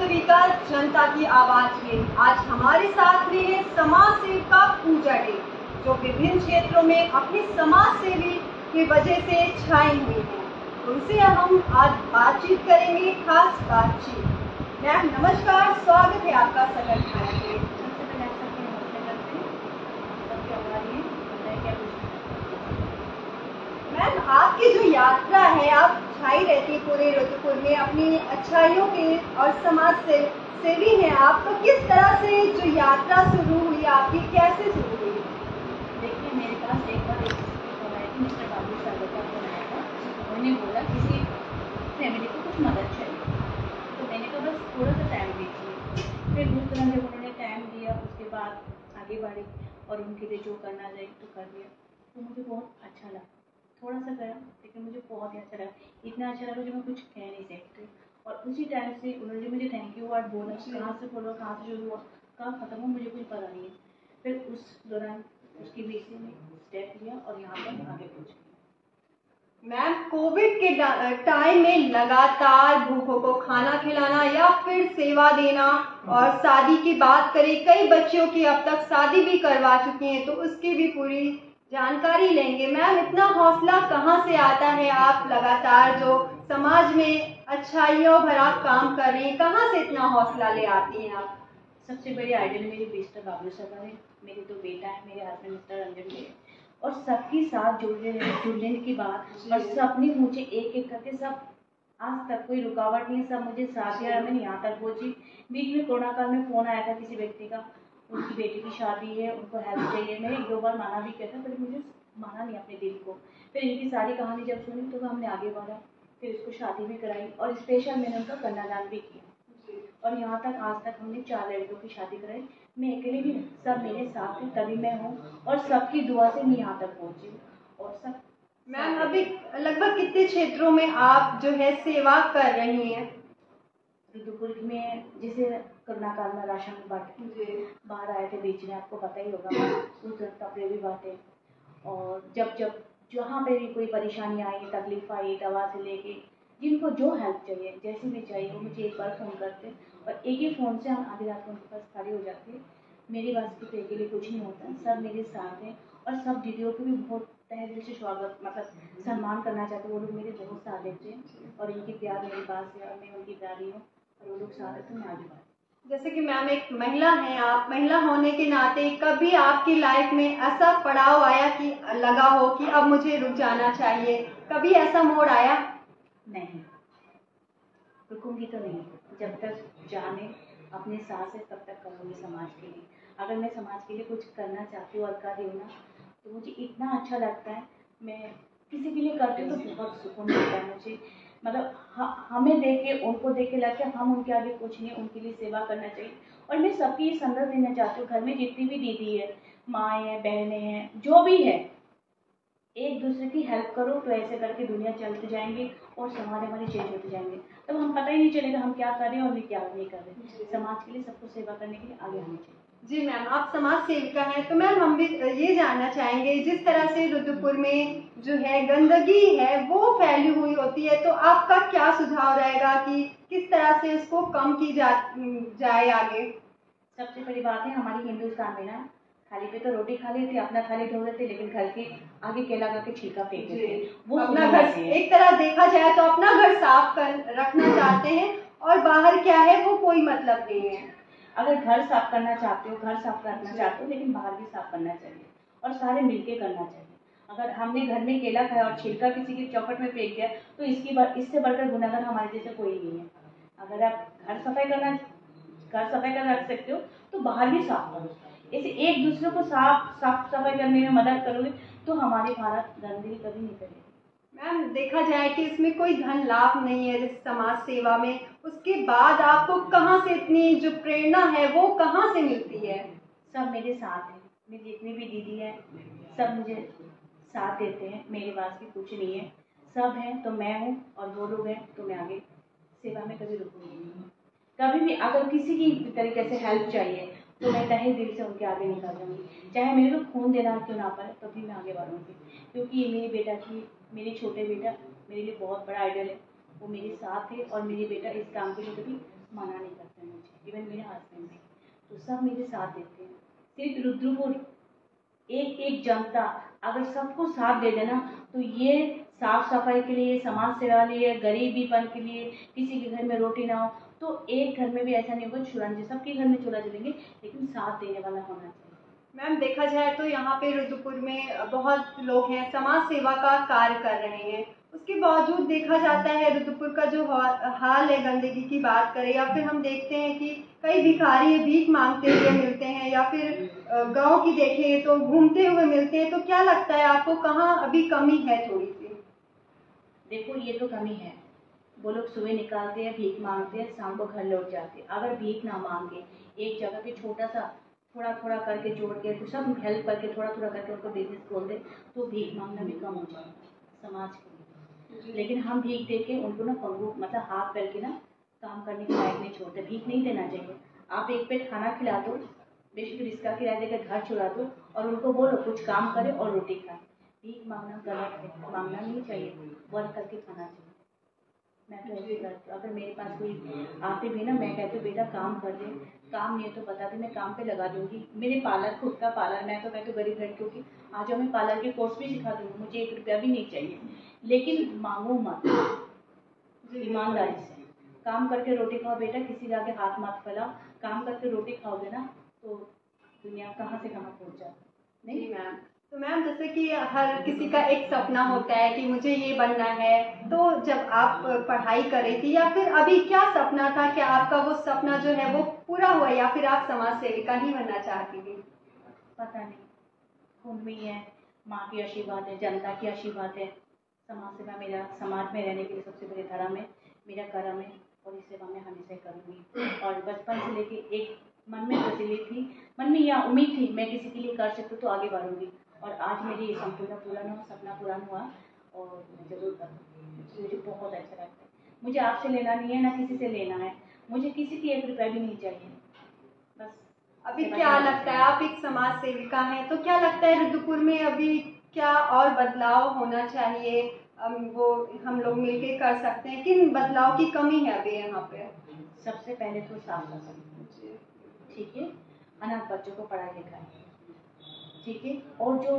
सेविका जनता की आवाज में आज हमारे साथ में है समाज सेविका पूजा डे, जो विभिन्न क्षेत्रों में अपनी समाज सेवी की वजह से छाई हुई है। उनसे हम आज बातचीत करेंगे, खास बातचीत। मैम नमस्कार, स्वागत है आपका सकल भारत में। सबसे पहले आप सबको नमस्ते करते हैं, सबके आभार हैं। बताइए क्या पूछना है। मैम आपकी जो यात्रा है, आप छाई रहती है पूरे रुद्रपुर में अपनी अच्छाइयों के और समाज से सेवी हैं आप, तो किस तरह से जो यात्रा शुरू हुई आपकी, कैसे शुरू हुई? देखिए, मेरे पास एक बार एक कॉल आया था, मिस्टर बाबू सर का फोन आया था। उन्होंने बोला किसी फैमिली को कुछ मदद चाहिए, तो मैंने कहा बस थोड़ा सा टाइम दीजिए। फिर दूसरा जब उन्होंने टाइम दिया, उसके बाद आगे बढ़ी और उनके लिए जो करना चाहिए तो कर दिया। तो मुझे बहुत अच्छा लगा, थोड़ा सा करा लेकिन मुझे बहुत ही अच्छा लगा। इतना अच्छा लगा जो मैं कुछ कह नहीं सकती। और उसी टाइम से उन्होंने मुझे थैंक यू वर्ड बोला, कहाँ से बोला, कहाँ से शुरू हुआ, कहाँ खत्म हुआ, मुझे कुछ पता नहीं है। फिर उस दौरान उसकी बेसी ने स्टेप लिया और यहाँ पर आगे पहुँच गई। मैम कोविड के टाइम में लगातार भूखों को खाना खिलाना या फिर सेवा देना, और शादी की बात करें, कई बच्चों की अब तक शादी भी करवा चुकी हैं, तो उसकी भी पूरी जानकारी लेंगे। मैम इतना हौसला कहाँ से आता है? आप लगातार जो समाज में अच्छाइयों भरा काम कर रही हैं, कहाँ से इतना हौसला ले आती हैं आप? सबसे बड़ी आइडल मेरी मिस्टर बाबू सभा है, मेरे दो बेटा है, मेरे हस्बैंड मिस्टर रंजन है। और सबके साथ जुड़ने की बात, और सबने मुझे एक एक करके, सब आज तक कोई रुकावट नहीं, सब मुझे साथ दिया। मैंने यहाँ तक पहुंची। बीच में कोरोना काल में फोन आया था किसी व्यक्ति का, उनकी बेटी की शादी है, उनको हेल्प चाहिए। मैंने एक दो बार माना भी किया था, पर मुझे माना नहीं अपने दिल को। फिर इनकी सारी कहानी जब सुनी तो हमने आगे बढ़ा, फिर इसको शादी भी कराई और स्पेशल मैंने उनका कन्यादान भी किया। और यहाँ तक आज तक हमने 4 लड़कियों की शादी कराई। मैं अकेले भी नहीं, सब मेरे साथ हैं, तभी मैं हूँ। और सबकी दुआ से मैं यहाँ तक पहुँची हूँ। और सब मैम अभी लगभग कितने क्षेत्रों में आप जो है सेवा कर रही हैं? रुद्रपुर में जैसे कोरोना काल में राशन बांटे, बाहर आए थे बीच में, आपको पता ही होगा, उस कपड़े भी बांटे। और जब जब जहाँ पे भी कोई परेशानी आई, तकलीफ आई, दवा से लेके जिनको जो हेल्प चाहिए, जैसी भी चाहिए, वो मुझे एक बार फ़ोन करते और एक ही फ़ोन से हम आधी रात को उनके पास खड़े हो जाते हैं। मेरी बात की तो अकेले कुछ नहीं होता, सब मेरे साथ हैं। और सब दीदियों को भी बहुत तहे दिल से स्वागत, मतलब सम्मान करना चाहते हैं। वो लोग मेरे बहुत साथ देते हैं और इनकी प्यार मेरे पास है और मैं उनकी प्यारी हूँ और वो लोग साथ है, तो मैं आगे बढ़। जैसे कि मैम एक महिला हैं आप, महिला होने के नाते कभी आपकी लाइफ में ऐसा पड़ाव आया कि लगा हो कि अब मुझे रुक जाना चाहिए, कभी ऐसा मोड़ आया? नहीं, रुकूंगी तो नहीं, जब तक जाने अपने सांस है तब तक करूँगी समाज के लिए। अगर मैं समाज के लिए कुछ करना चाहती हूँ और कर रही हूँ ना, तो मुझे इतना अच्छा लगता है। मैं किसी के लिए करती हूँ तो बहुत सुकून मिलता है मुझे। मतलब हमें देख के, उनको देख के लगता है हम उनके आगे कुछ नहीं, उनके लिए सेवा करना चाहिए। और मैं सबकी ये संदेश देना चाहती हूँ, घर में जितनी भी दीदी है, माएँ हैं, बहनें हैं, जो भी है, एक दूसरे की हेल्प करो, तो ऐसे करके दुनिया चलती जाएंगे और समाज हमारी चेंज होते जाएंगे। तब हम पता ही नहीं चलेगा हम क्या कर रहे हैं और क्या नहीं कर रहे। समाज के लिए, सबको सेवा करने के लिए आगे आना चाहिए। जी मैम, आप समाज सेविका हैं, तो मैम हम भी ये जानना चाहेंगे, जिस तरह से रुद्रपुर में जो है गंदगी है वो फैली हुई होती है, तो आपका क्या सुझाव रहेगा कि किस तरह से इसको कम की जाए आगे? सबसे बड़ी बात है, हमारी हिंदुस्तान में ना, थाली पे तो रोटी खा लेते, अपना थाली धो देते, लेकिन घर के आगे केला का के छिलका फेंक देते। वो अपना घर, एक तरह देखा जाए तो अपना घर साफ कर रखना चाहते हैं और बाहर क्या है वो कोई मतलब नहीं है। अगर घर साफ करना चाहते हो, घर साफ रखना चाहते हो, लेकिन बाहर भी साफ करना चाहिए और सारे मिलके करना चाहिए। अगर हमने घर में केला खाया और छिलका किसी की चौखट में फेंक दिया, तो इससे बढ़कर गुनहगार हमारे जैसे कोई नहीं है। अगर आप घर सफाई कर रख सकते हो, तो बाहर भी साफ करो। ऐसे एक दूसरे को साफ सफाई करने में मदद करोगे तो हमारे भारत गंदगी कभी नहीं करेगी। मैम देखा जाए कि इसमें कोई धन लाभ नहीं है, जैसे समाज सेवा में, उसके बाद आपको कहाँ से इतनी जो प्रेरणा है वो कहाँ से मिलती है? सब मेरे साथ हैं, मेरी जितनी भी दीदी है, सब मुझे साथ देते हैं। मेरे पास भी कुछ नहीं है, सब हैं तो मैं हूँ और वो लोग हैं तो मैं आगे सेवा में कभी रुकूंगी नहीं। कभी भी अगर किसी की तरीके से हेल्प चाहिए तो मैं तहे दिल से उनके आगे निकल जाऊंगी, चाहे मेरे को खून देना क्यों ना पड़े, तो भी मैं आगे बढ़ूंगी। क्योंकि ये मेरे छोटे बेटा मेरे लिए बहुत बड़ा आइडल है। वो मेरे साथ है और मेरे बेटा इस काम के लिए कभी मना नहीं करते मुझे, इवन मेरे हस्बैंड भी, तो सब मेरे साथ देते हैं। सिर्फ रुद्रपुर एक एक जनता अगर सबको साथ दे देना तो ये साफ सफाई के लिए, समाज सेवा के लिए, गरीबीपन के लिए, किसी के घर में रोटी ना हो तो एक घर में भी ऐसा नहीं होगा चूल्हा, सबके घर में चूल्हा जलेंगे, लेकिन साथ देने वाला होना चाहिए। मैम देखा जाए तो यहाँ पे रुद्रपुर में बहुत लोग हैं समाज सेवा का कार्य कर रहे हैं, उसके बावजूद देखा जाता है रुद्रपुर का जो हाल है, गंदगी की बात करें या फिर हम देखते हैं कि कई भिखारी भीख मांगते हुए मिलते हैं या फिर गांव की देखें तो घूमते हुए मिलते हैं, तो क्या लगता है आपको कहाँ अभी कमी है थोड़ी सी? देखो ये तो कमी है, वो लोग सुबह निकालते हैं, भीख मांगते हैं, शाम को घर लौट जाते हैं। अगर भीख ना मांगे, एक जगह पे छोटा सा थोड़ा थोड़ा करके जोड़ के तो सब हेल्प करके थोड़ा थोड़ा करके उनको बिजनेस खोल दे तो भीख मांगना भी कम हो जाएगा समाज के लिए। लेकिन हम भीख दे के उनको ना पंगु मतलब हाथ पैर के ना काम करने के लायक नहीं छोड़ते। भीख नहीं देना चाहिए, आप एक पेट खाना खिला दो, बेशक रिश्ता किराया देकर घर छुड़ा दो और उनको बोलो कुछ काम करे और रोटी खाए। भीख मांगना गलत है, मांगना नहीं चाहिए, वर्क करके खाना चाहिए। मैं तो ऐसे करती हूँ, अगर मेरे पास कोई आते भी ना मैं कहती हूँ बेटा काम कर दे, काम नहीं है तो बता दे, मैं काम पे लगा दूंगी। मेरे पार्लर खुद का पार्लर, मैं तो कहती हूँ गरीब लड़कियों की आ जाओ, मैं पार्लर के कोर्स भी सिखा दूंगी, मुझे 1 रुपया भी नहीं चाहिए, लेकिन मांगो मत, ईमानदारी से काम करके रोटी खाओ बेटा, किसी के आगे हाथ मत फैलाओ। काम करके रोटी खाओगे ना तो दुनिया कहाँ से कहाँ पहुँच जाती। नहीं मैम, तो मैम जैसे कि हर किसी का एक सपना होता है कि मुझे ये बनना है, तो जब आप पढ़ाई कर रही थी या फिर अभी क्या सपना था, क्या आपका वो सपना जो है वो पूरा हुआ या फिर आप समाज सेविका ही बनना चाहती थी? पता नहीं, खून में ही है, माँ की आशीर्वाद है, जनता की आशीर्वाद है, समाज सेवा मेरा समाज में रहने के लिए सबसे बड़ी धर्म है, मेरा कर्म है और इस सेवा में हमेशा करूँगी। और बचपन से लेके एक मन में प्रचलित थी, मन में यह उम्मीद थी मैं किसी के लिए कर सकती तो आगे बढ़ूंगी, और आज मेरी ये संपूर्ण पूरा हुआ, सपना पूरा हुआ और मैं जरूर करूँगी। मुझे बहुत अच्छा लगता है, मुझे आपसे लेना नहीं है ना किसी से लेना है, मुझे किसी की 1 रुपया भी नहीं चाहिए। बस अभी क्या लगता है, आप एक समाज सेविका हैं, तो क्या लगता है रुद्रपुर में अभी क्या और बदलाव होना चाहिए? वो हम लोग मिलके कर सकते हैं, किन बदलाव की कमी है अभी यहाँ पे? सबसे पहले तो साफ सफाई, ठीक है, अनाथ बच्चों को पढ़ाई लिखाई, ठीक है, और जो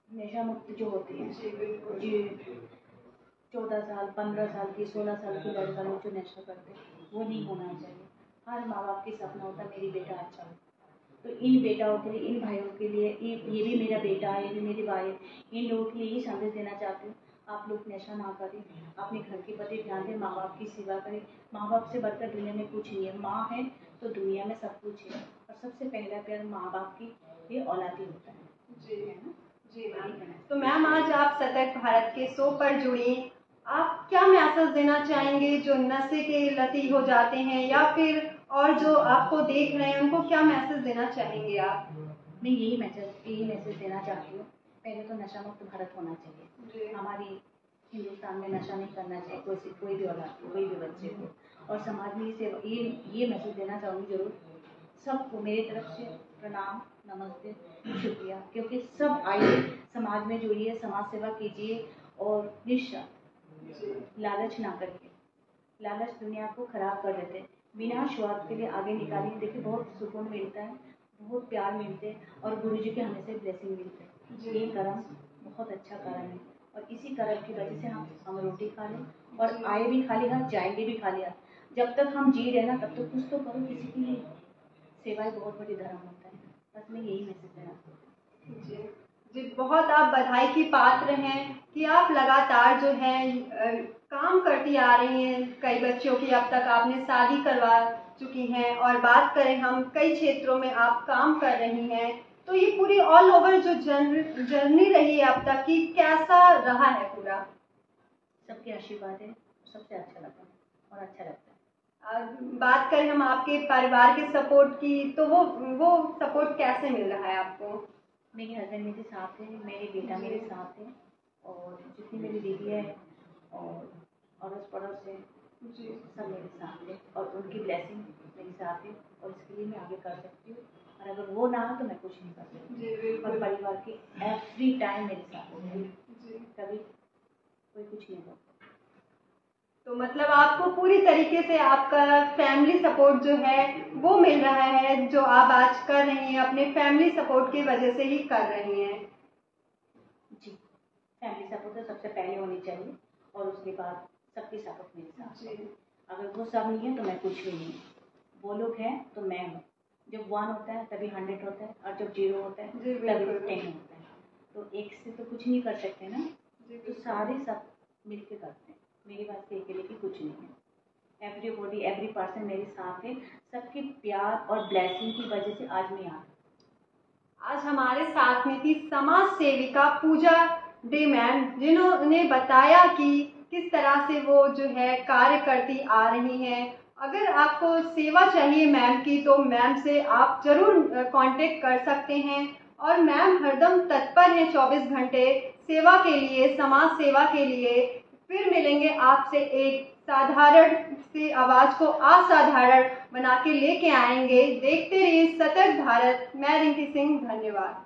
नशा मुक्त जो होती है जी 14 साल 15 साल की 16 साल की लड़का लोग जो नशा करते हैं वो नहीं होना चाहिए। हर माँ बाप की सपना होता है मेरी बेटा अच्छा हो, तो इन बेटाओं के लिए, इन भाइयों के लिए, ये भी मेरा बेटा है, ये भी मेरी भाई है, इन लोगों के लिए ही संदेश देना चाहती हूँ, आप लोग नशा ना करें, अपने घर के प्रति ध्यान दें, माँ बाप की सेवा करें। माँ बाप से बढ़कर दुनिया में कुछ नहीं है, माँ है तो दुनिया में सब कुछ है, और सबसे पहला प्यार माँ बाप की ये औलाद ही होता है जी है ना। जी मैम, तो मैम आज आप सतर्क भारत के शो पर जुड़ी, आप क्या मैसेज देना चाहेंगे जो नशे के लती हो जाते हैं या फिर और जो आपको देख रहे हैं उनको क्या मैसेज देना चाहेंगे आप? मैं यही मैसेज देना चाहती हूँ, पहले तो नशा मुक्त भारत होना चाहिए, हमारी हिंदुस्तान में नशा नहीं करना चाहिए कोई भी औलाद को, कोई भी बच्चे को, और समाज में ये मैसेज देना चाहूँगी जरूर सबको मेरी तरफ से प्रणाम, नमस्ते, शुक्रिया, क्योंकि सब आइए समाज में जुड़िए, समाज सेवा कीजिए और निस्वार्थ लालच ना करके, लालच दुनिया को खराब कर देते हैं, बिना स्वार्थ के लिए आगे निकालिए, देखिए बहुत सुकून मिलता है, बहुत प्यार मिलते हैं और गुरु जी के हमेशा ब्लेसिंग मिलते हैं। ये कर्म बहुत अच्छा कर्म है और इसी कर्म की वजह से हम रोटी खा लें और आए भी खाली हाथ जाएंगे भी खाली हाथ। जब तक हम जी रहे ना तब तक कुछ तो करो किसी के लिए, सेवा बहुत बड़ी धर्म होता है। बस मैं यही मैसेज देना चाहती हूँ। जी जी, बहुत आप बधाई की पात्र हैं कि आप लगातार जो है काम करती आ रही हैं, कई बच्चों की अब तक आपने शादी करवा चुकी हैं और बात करें हम कई क्षेत्रों में आप काम कर रही हैं, तो ये पूरी ऑल ओवर जो जर्नी रही है अब तक की, कैसा रहा है पूरा? सबके आशीर्वाद है, सबसे अच्छा लगा और अच्छा लगता है। बात करें हम आपके परिवार के सपोर्ट की, तो वो सपोर्ट कैसे मिल रहा है आपको? मेरे हस्बैंड मेरे साथ है, मेरे बेटा मेरे साथ है और जितनी मेरी दीदी है और अड़ोस पड़ोस है जी सब मेरे साथ है और उनकी ब्लेसिंग मेरे साथ है और इसके लिए मैं आगे कर सकती हूँ, और अगर वो ना हो तो मैं कुछ नहीं कर सकती। और परिवार के एवरी टाइम मेरे साथ है, कभी कोई कुछ नहीं होता। तो मतलब आपको पूरी तरीके से आपका फैमिली सपोर्ट जो है वो मिल रहा है, जो आप आज कर रही हैं अपने फैमिली सपोर्ट की वजह से ही कर रही हैं। जी, फैमिली सपोर्ट तो सबसे पहले होनी चाहिए और उसके बाद सबकी सपोर्ट मेरे साथ है। अगर वो सब नहीं है तो मैं कुछ भी नहीं। वो लोग हैं तो मैं हूँ। जब 1 होता है तभी 100 होता है, और जब 0 होता है तभी 10 होता है। तो एक से तो कुछ नहीं कर सकते ना, तो सारे सब मिलके करते हैं। मेरी बात से अकेले की कुछ नहीं है। एवरीबॉडी, एवरी पर्सन मेरे साथ है। सबके प्यार और ब्लेसिंग की वजह से आज मैं यहाँ। आज हमारे साथ में थी समाज सेविका पूजा डे मैम, जिन्होंने बताया कि किस तरह से वो जो है कार्य करती आ रही हैं। अगर आपको सेवा चाहिए मैम की तो मैम से आप जरूर कांटेक्ट कर सकते हैं, और मैम हरदम तत्पर है 24 घंटे सेवा के लिए, समाज सेवा के लिए। फिर मिलेंगे आपसे एक साधारण सी आवाज को असाधारण बना के लेके आएंगे। देखते रहिए सतर्क भारत। मैं रिंकी सिंह, धन्यवाद।